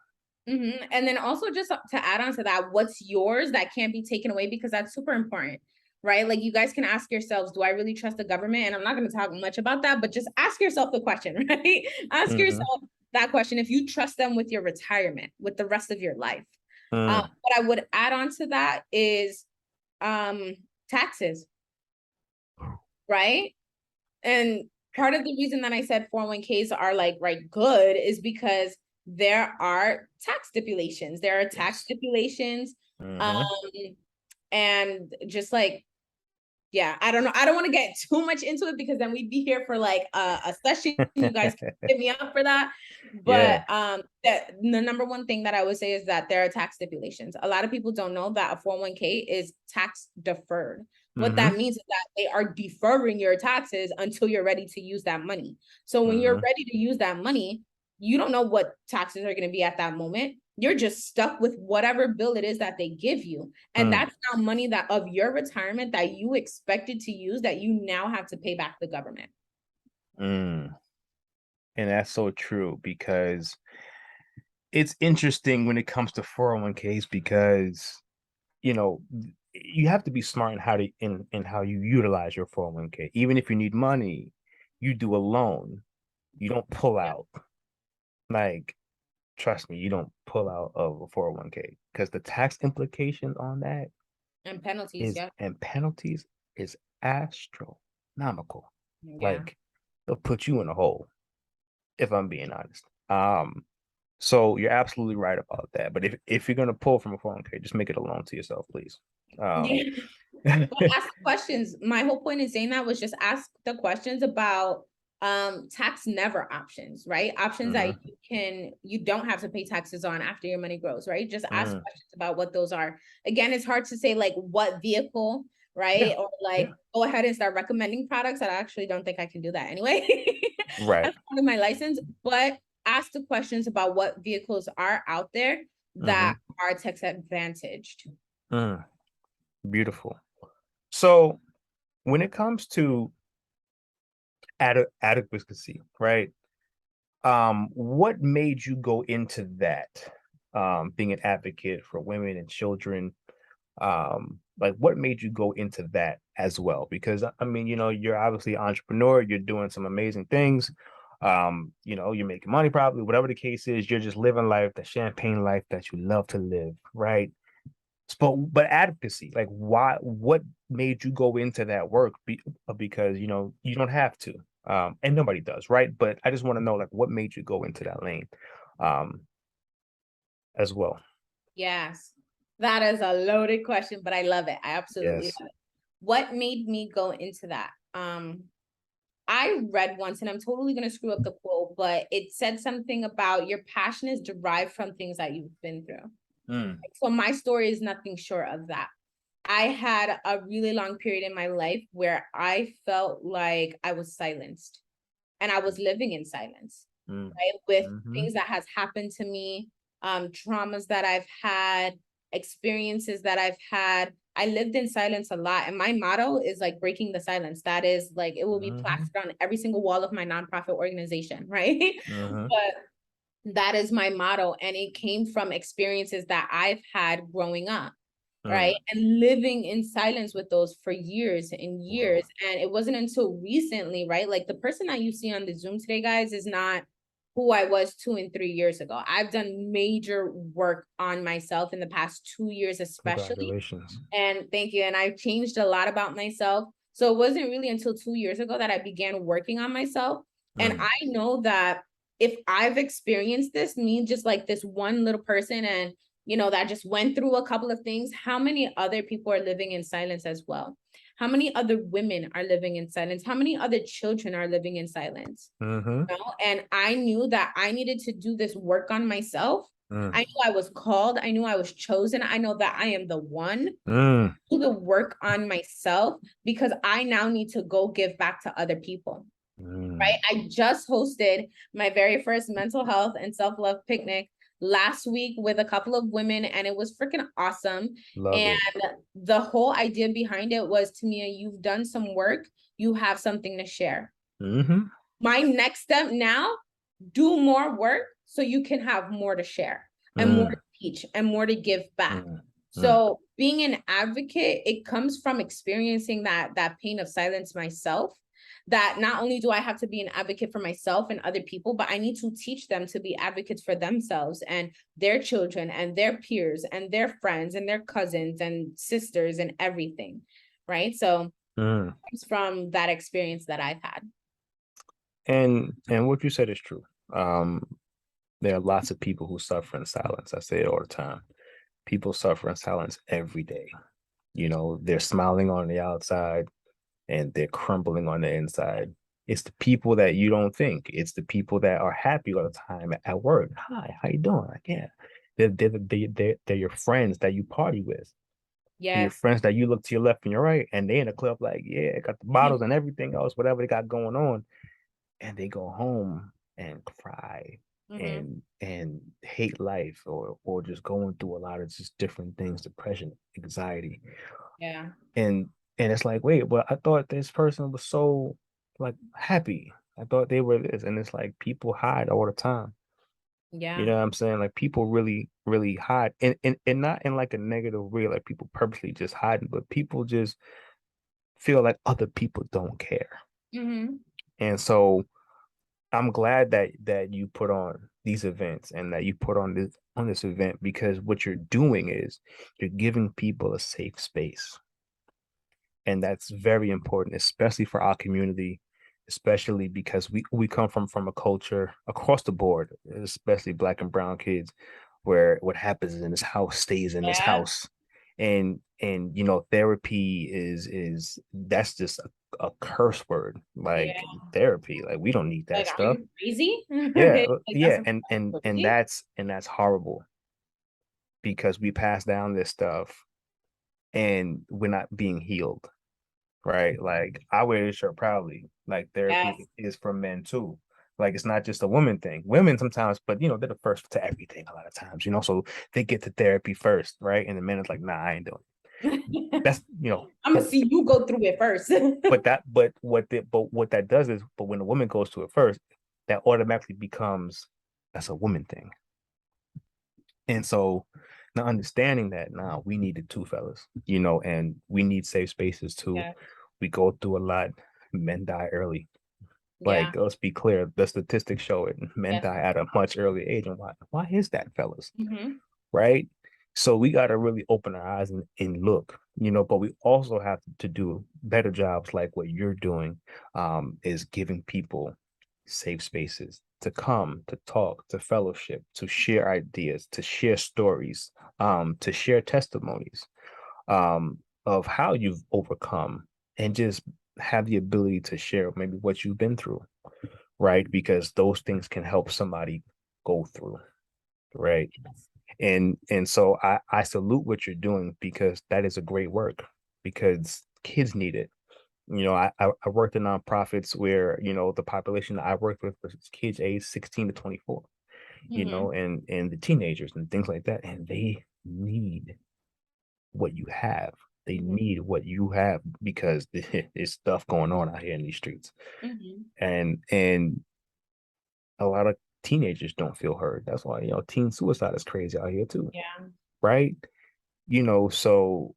And then also just to add on to that, what's yours that can't be taken away because that's super important, right? Like you guys can ask yourselves, do I really trust the government? And I'm not going to talk much about that, but just ask yourself the question, right? Ask Mm-hmm. yourself that question if you trust them with your retirement, with the rest of your life. Mm, What I would add on to that is um, taxes, right? And part of the reason that I said 401ks are like right good is because there are tax stipulations. There are tax yes. stipulations. Um, Mm-hmm. and just like, yeah, I don't know. I don't want to get too much into it because then we'd be here for like a session. You guys can hit me up for that. Yeah. But the number one thing that I would say is that there are tax stipulations. A lot of people don't know that a 401k is tax deferred. What Mm-hmm. that means is that they are deferring your taxes until you're ready to use that money. So when you're Mm-hmm. ready to use that money, you don't know what taxes are going to be at that moment. You're just stuck with whatever bill it is that they give you. And Mm, that's now money that of your retirement that you expected to use that you now have to pay back the government. mm. And that's so true because it's interesting when it comes to 401ks because you have to be smart in how you utilize your 401k. Even if you need money, you do a loan. You don't pull Yeah. out. Like, trust me, you don't pull out of a 401k because the tax implications on that And penalties, is yeah. and penalties is astronomical. Yeah. Like, they'll put you in a hole, if I'm being honest. So you're absolutely right about that. But if you're gonna pull from a 401k, just make it a loan to yourself, please. Um, Yeah. But ask questions. My whole point in saying that was just ask the questions about tax never options, right? Options that mhm, you don't have to pay taxes on after your money grows, right? Just ask mm, questions about what those are. Again, it's hard to say like what vehicle, yeah, right? Or yeah, like go ahead and start recommending products. I actually don't think I can do that anyway. right. That's part of my license, but ask the questions about what vehicles are out there that Hmm. are tax advantaged. Mm, beautiful. So when it comes to adequacy, right? What made you go into that? Being an advocate for women and children, like what made you go into that as well? Because I mean, you're obviously an entrepreneur, you're doing some amazing things. You're making money probably, whatever the case is, you're just living life, the champagne life that you love to live, right? But advocacy, like what made you go into that work? Because you don't have to, and nobody does, right? But I just want to know, like, what made you go into that lane, um, as well. Yes, that is a loaded question, but I love it. I absolutely Yes. love it. What made me go into that? I read once, and I'm totally going to screw up the quote, but it said something about your passion is derived from things that you've been through. So my story is nothing short of that. I had a really long period in my life where I felt like I was silenced and I was living in silence, right? With things that has happened to me, traumas that I've had, experiences that I've had. I lived in silence a lot. And my motto is like breaking the silence. That is like, it will be plastered on every single wall of my nonprofit organization, right? But that is my motto. And it came from experiences that I've had growing up, right? And living in silence with those for years and years. Wow. And it wasn't until recently, right? Like the person that you see on the Zoom today, guys, is not who I was 2 and 3 years ago. I've done major work on myself in the past 2 years, especially. Congratulations. And thank you. And I've changed a lot about myself. So it wasn't really until 2 years ago that I began working on myself. And I know that if I've experienced this, me just like this one little person, and that just went through a couple of things, how many other people are living in silence as well? How many other women are living in silence? How many other children are living in silence? And I knew that I needed to do this work on myself. I knew I was called. I knew I was chosen. I know that I am the one to do the work on myself, because I now need to go give back to other people. Right? I just hosted my very first mental health and self-love picnic last week with a couple of women, and it was freaking awesome. Love it. The whole idea behind it was, Tamia, you've done some work, you have something to share. My next step now, do more work so you can have more to share and more to teach and more to give back. So being an advocate, it comes from experiencing that pain of silence myself, that not only do I have to be an advocate for myself and other people, but I need to teach them to be advocates for themselves and their children and their peers and their friends and their cousins and sisters and everything, right? So it's from that experience that I've had. And what you said is true. There are lots of people who suffer in silence. I say it all the time. People suffer in silence every day. They're smiling on the outside and they're crumbling on the inside. It's the people that you don't think. It's the people that are happy all the time at work. Hi, how you doing? Like, yeah. They're your friends that you party with. Yeah. Your friends that you look to your left and your right, and they in the club like, yeah, got the bottles and everything else, whatever they got going on. And they go home and cry and hate life, or just going through a lot of just different things, depression, anxiety. Yeah. And it's like, wait, but I thought this person was so like happy. I thought they were this. And it's like people hide all the time. Yeah. You know what I'm saying? Like people really, really hide. And not in like a negative way, like people purposely just hiding, but people just feel like other people don't care. And so I'm glad that you put on these events and that you put on this event, because what you're doing is you're giving people a safe space. And that's very important, especially for our community, especially because we come from a culture across the board, especially Black and brown kids, where what happens in this house stays in this house. And therapy is that's just a curse word, like therapy. Like we don't need that like, stuff. are you crazy? Yeah, like, yeah, and that's horrible, because we pass down this stuff and we're not being healed, right? Like I wear this shirt proudly. Like therapy is for men too. Like it's not just a woman thing. Women sometimes, but they're the first to everything a lot of times, so they get to therapy first, right? And the men is like, nah, I ain't doing it. That's I'm gonna see you go through it first. but what that does is, but when a woman goes to it first, that automatically becomes that's a woman thing. And so now understanding that now we need it too, fellas, and we need safe spaces too. We go through a lot. Men die early. Like, let's be clear, the statistics show it. Men die at a much earlier age. And why is that, fellas? Right? So we got to really open our eyes and look, but we also have to do better jobs like what you're doing, is giving people safe spaces to come, to talk, to fellowship, to share ideas, to share stories, to share testimonies, of how you've overcome, and just have the ability to share maybe what you've been through, right? Because those things can help somebody go through, right? And so I salute what you're doing, because that is a great work, because kids need it. I worked in nonprofits where, the population that I worked with was kids aged 16 to 24, Mm-hmm. and the teenagers and things like that. And they need what you have. They Mm-hmm. need what you have, because there's stuff going on out here in these streets. Mm-hmm. And a lot of teenagers don't feel heard. That's why, teen suicide is crazy out here too, Yeah. right? So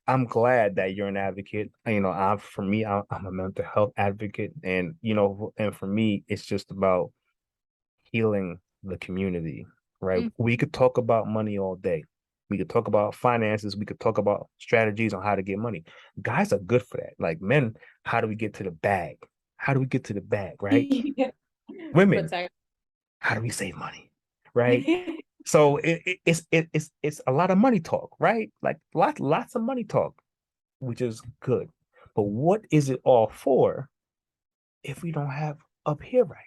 I'm glad that you're an advocate. For me, I'm a mental health advocate, and and for me, it's just about healing the community, right? Mm. We could talk about money all day. We could talk about finances. We could talk about strategies on how to get money. Guys are good for that. Like men, how do we get to the bag? How do we get to the bag, right? Yeah. Women, Protect. how do we save money, right? So it's a lot of money talk, right? Like lots of money talk, which is good. But what is it all for if we don't have up here right?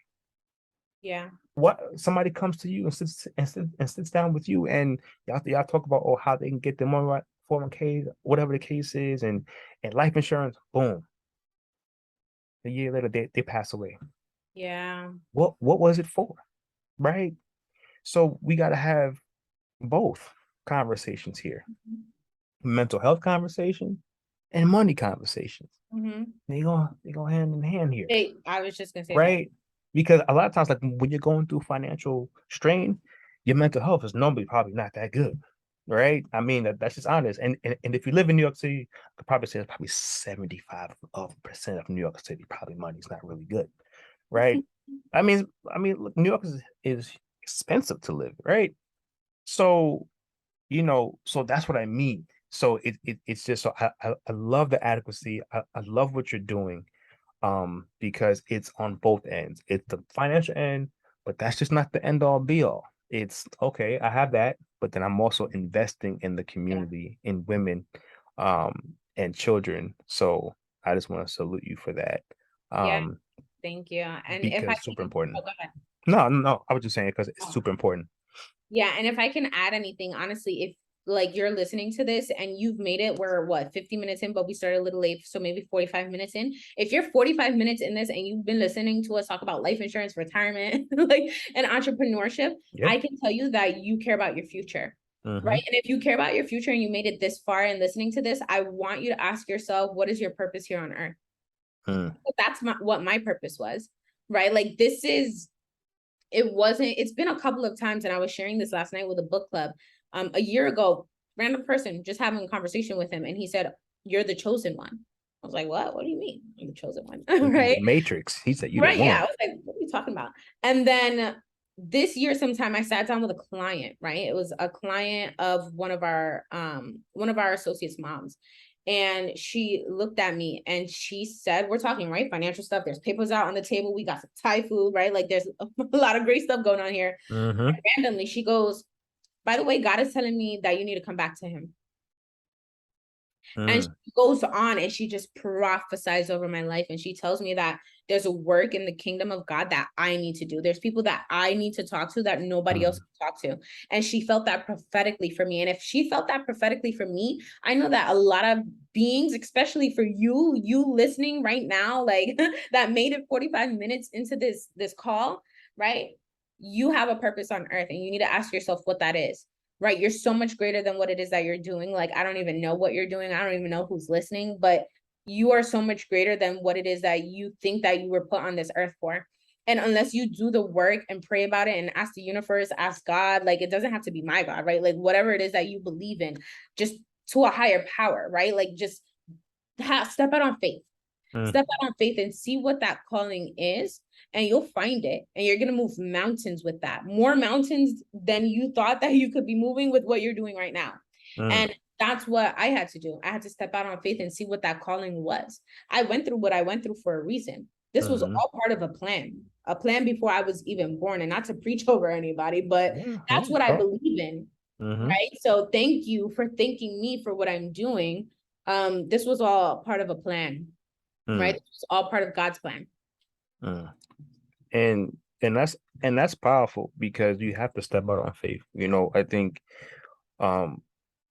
Yeah. What somebody comes to you and sits down with you, and y'all talk about, oh, how they can get their money right, 401k, whatever the case is, and life insurance, boom. A year later they pass away. Yeah. What was it for? Right? So we gotta have both conversations here. Mental health conversation and money conversations. Mm-hmm. They go hand in hand here, I was just gonna say that. right? Because a lot of times, like when you're going through financial strain, your mental health is normally probably not that good, right? I mean, that's just honest. And if you live in New York City, I could probably say it's probably 75% of New York City probably money's not really good, right? Look, New York is expensive to live, right? So so that's what I mean. So it's just, so I love the adequacy. I love what you're doing, because it's on both ends. It's the financial end, but that's just not the end all be all. It's okay, I have that, but then I'm also investing in the Yeah. community, in women, and children. So I just want to salute you for that. Yeah. Um, Thank you. And if I because super can, important. oh, go ahead. No, no, no, I was just saying it because it's Oh. super important. Yeah, and if I can add anything, honestly, if like you're listening to this and you've made it, we're what, 50 minutes in, but we started a little late, so maybe 45 minutes in. If you're 45 minutes in this and you've been listening to us talk about life insurance, retirement, like and entrepreneurship, Yeah. I can tell you that you care about your future. Right. Mm-hmm. And if you care about your future and you made it this far and listening to this, I want you to ask yourself, what is your purpose here on earth? Mm, That's what my purpose was. Right. Like it's been a couple of times, and I was sharing this last night with a book club. A year ago, random person just having a conversation with him, and he said, "You're the chosen one." I was like, "What do you mean I'm the chosen one?" the Right. Matrix. He said, "You the Right. Yeah. I one." was like, "What are you talking about?" And then this year sometime I sat down with a client, right? It was a client of one of our associates' moms. And she looked at me and she said, we're talking, right? Financial stuff. There's papers out on the table. We got some Thai food, right? Like there's a lot of great stuff going on here. Mm-hmm. And randomly, she goes, by the way, God is telling me that you need to come back to him. And Mm, she goes on and she just prophesies over my life. And she tells me that there's a work in the kingdom of God that I need to do. There's people that I need to talk to that nobody else mm, can talk to. And she felt that prophetically for me. And if she felt that prophetically for me, I know that a lot of beings, especially for you listening right now, like that made it 45 minutes into this call, right? You have a purpose on earth and you need to ask yourself what that is, right? You're so much greater than what it is that you're doing. Like, I don't even know what you're doing. I don't even know who's listening, but you are so much greater than what it is that you think that you were put on this earth for. And unless you do the work and pray about it and ask the universe, ask God, like it doesn't have to be my God, right? Like whatever it is that you believe in, just to a higher power, right? Like just step out on faith. mm, Step out on faith and see what that calling is, and you'll find it. And you're going to move mountains with that. More mountains than you thought that you could be moving with what you're doing right now. mm, And that's what I had to do. I had to step out on faith and see what that calling was. I went through what I went through for a reason. This was mm-hmm. all part of a plan before I was even born. And not to preach over anybody, but Yeah, that's no, what I talk. believe in. Mm-hmm. Right. So thank you for thanking me for what I'm doing. This was all part of a plan. Mm, right? It's all part of God's plan. mm. And that's powerful because you have to step out on faith. I think um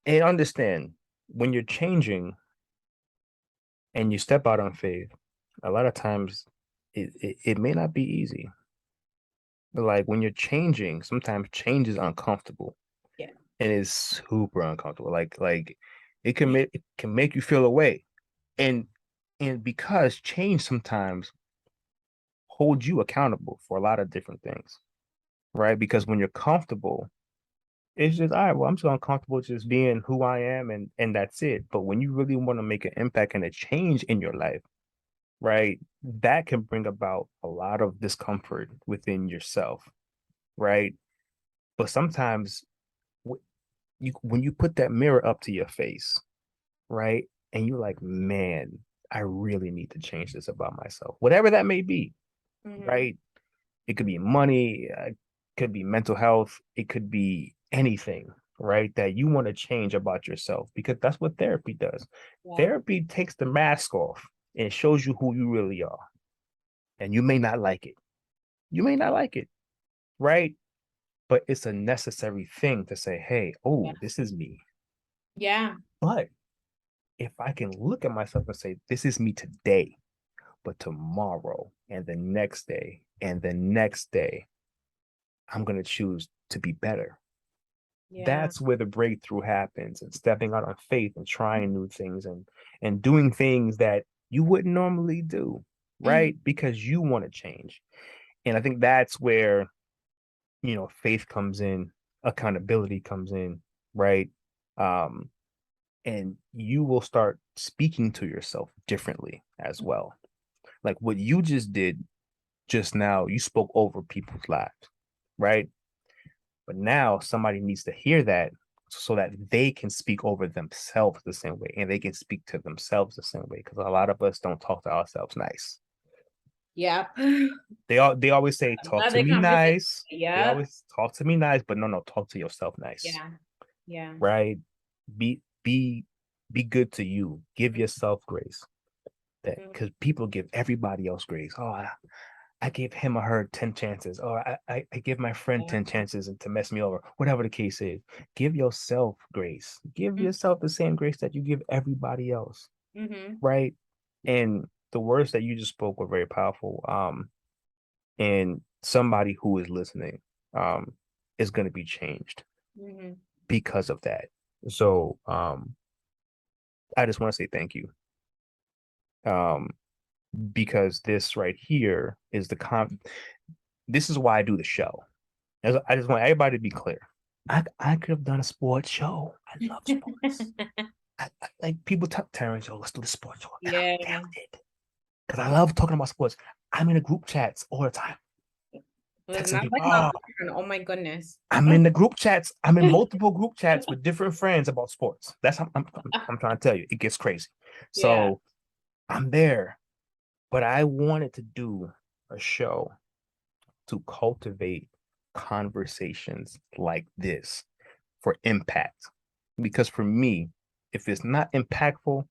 and understand when you're changing and you step out on faith, a lot of times it may not be easy. But like when you're changing, sometimes change is uncomfortable Yeah. and it's super uncomfortable. Like it can make you feel away. And because change sometimes holds you accountable for a lot of different things, right? Because when you're comfortable, it's just all right, well, I'm so uncomfortable just being who I am and that's it. But when you really want to make an impact and a change in your life, right, that can bring about a lot of discomfort within yourself, right? But sometimes when you put that mirror up to your face, right, and you're like, man, I really need to change this about myself, whatever that may be, Mm-hmm. right? It could be money, it could be mental health, it could be anything, right? That you want to change about yourself because that's what therapy does. Yeah. Therapy takes the mask off and shows you who you really are. And you may not like it. You may not like it, right? But it's a necessary thing to say, hey, Yeah. oh, this is me. Yeah. But if I can look at myself and say, this is me today, but tomorrow and the next day and the next day, I'm going to choose to be better. Yeah. That's where the breakthrough happens and stepping out on faith and trying new things and doing things that you wouldn't normally do, Mm-hmm. right? Because you want to change. And I think that's where, faith comes in, accountability comes in, right? Um, and you will start speaking to yourself differently as well. Like what you just did just now, you spoke over people's lives, right? But now somebody needs to hear that so that they can speak over themselves the same way and they can speak to themselves the same way. Because a lot of us don't talk to ourselves nice. Yeah. They always say, talk to Another me conversation. nice. They Yep. always talk to me nice, but no, talk to yourself nice, Yeah. Yeah. right? Be be be good to you. Give yourself grace. That Mm-hmm. because people give everybody else grace. Oh, I gave him or her 10 chances, or I give my friend Yeah. 10 chances and to mess me over, whatever the case is. Give yourself grace. Give yourself the same grace that you give everybody else, Mm-hmm. right? And the words that you just spoke were very powerful. And somebody who is listening is going to be changed Mm-hmm. because of that. So I just want to say thank you. Um, because this right here is this is why I do the show. I just want everybody to be clear. I could have done a sports show. I love sports. Like people talk Terrence, let's do the sports show. And I Yeah. never did. Because I love talking about sports. I'm in the group chats all the time, Well, texting not people. like how Oh, oh my goodness. I'm in the group chats. I'm in multiple group chats with different friends about sports. That's how I'm trying to tell you. It gets crazy. Yeah. So I'm there. But I wanted to do a show to cultivate conversations like this for impact. Because for me, if it's not impactful,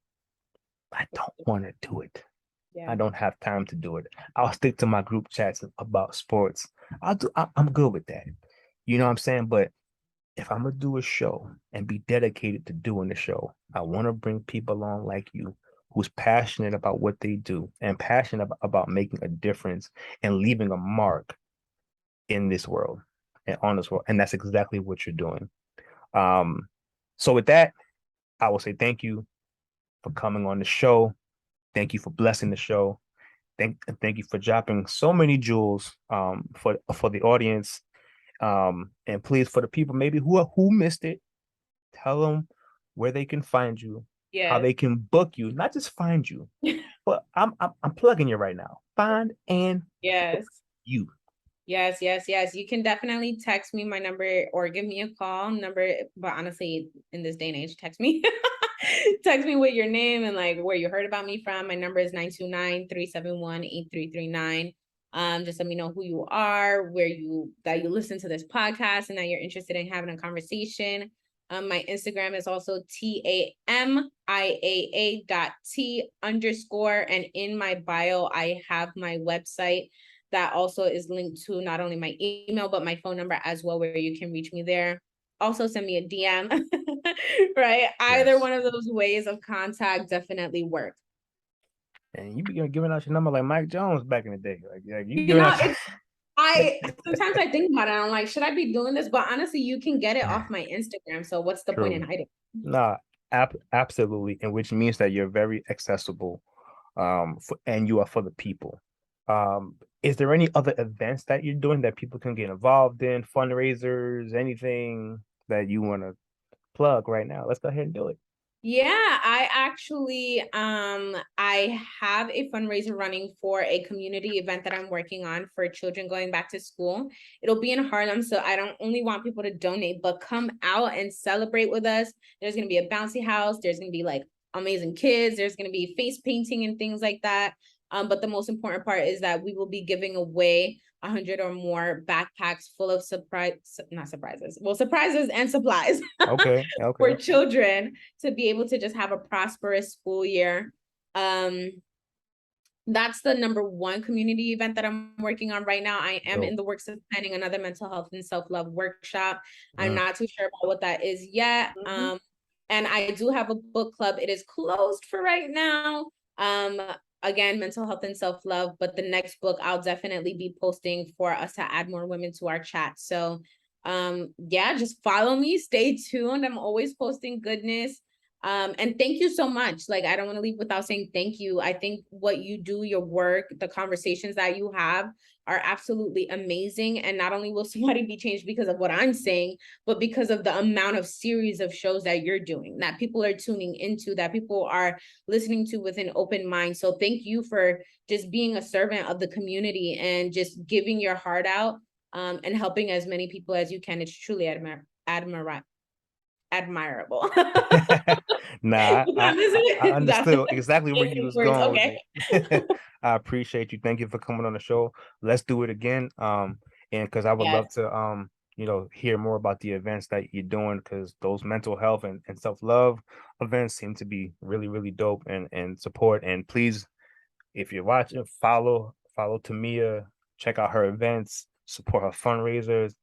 I don't want to do it. I Yeah. don't have time to do it. I'll stick to my group chats about sports. I'm good with that. You know what I'm saying? But if I'm gonna do a show and be dedicated to doing the show, I want to bring people along like you who's passionate about what they do and passionate about making a difference and leaving a mark in this world and on this world. And that's exactly what you're doing. Um, so with that, I will say thank you for coming on the show. Thank you for blessing the show. Thank you for dropping so many jewels for the audience. And please for the people maybe who missed it, tell them where they can find you, how Yes. they can book you, not just find you, but I'm plugging you right now. Find and book Yes. you. Yes, yes, yes. You can definitely text me my number or give me a call number. But honestly, in this day and age, text me. Text me with your name and like where you heard about me from. My number is 929-371-8339. Just let me know who you are, that you listen to this podcast and that you're interested in having a conversation. My Instagram is also TAMIAA.T_. And in my bio, I have my website that also is linked to not only my email, but my phone number as well, where you can reach me there. Also send me a DM, right? Either Yes. one of those ways of contact definitely work. And you be giving out your number like Mike Jones back in the day. Like you You giving know, out. I sometimes I think about it. I'm like, should I be doing this? But honestly, you can get it off my Instagram. So what's the point in True. hiding? Nah, absolutely. And which means that you're very accessible, and you are for the people. Is there any other events that you're doing that people can get involved in, fundraisers, anything that you want to plug right now? Let's go ahead and do it. Yeah, I actually I have a fundraiser running for a community event that I'm working on for children going back to school. It'll be in Harlem, so I don't only want people to donate, but come out and celebrate with us. There's going to be a bouncy house, there's going to be like amazing kids, there's going to be face painting and things like that. But the most important part is that we will be giving away 100 or more backpacks full of not surprises, well, surprises and supplies Okay, for okay. children to be able to just have a prosperous school year. Um, that's the number one community event that I'm working on right now. I am in Dope. the works of planning another mental health and self-love workshop. I'm Mm. not too sure about what that is yet. And I do have a book club. It is closed for right now. Again, mental health and self-love, but the next book I'll definitely be posting for us to add more women to our chat. So yeah, just follow me, stay tuned. I'm always posting goodness. And thank you so much. Like, I don't want to leave without saying thank you. I think what you do, your work, the conversations that you have are absolutely amazing. And not only will somebody be changed because of what I'm saying, but because of the amount of series of shows that you're doing, that people are tuning into, that people are listening to with an open mind. So thank you for just being a servant of the community and just giving your heart out, and helping as many people as you can. It's truly admirable. Nah, I That's understood exactly where you was words. going with Okay. it. I appreciate you. Thank you for coming on the show. Let's do it again. And because I would Yes. love to hear more about the events that you're doing, because those mental health and self-love events seem to be really, really dope and support. And please, if you're watching, follow Tamia, check out her events, support her fundraisers,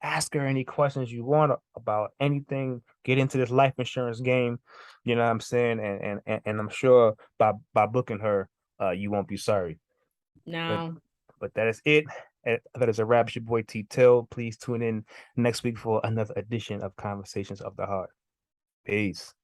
ask her any questions you want about anything, get into this life insurance game, you know what I'm saying? And I'm sure by booking her, you won't be sorry. But No. but that is it. That is a wrap. It's your boy T Till. Please tune in next week for another edition of Conversations of the Heart. Peace.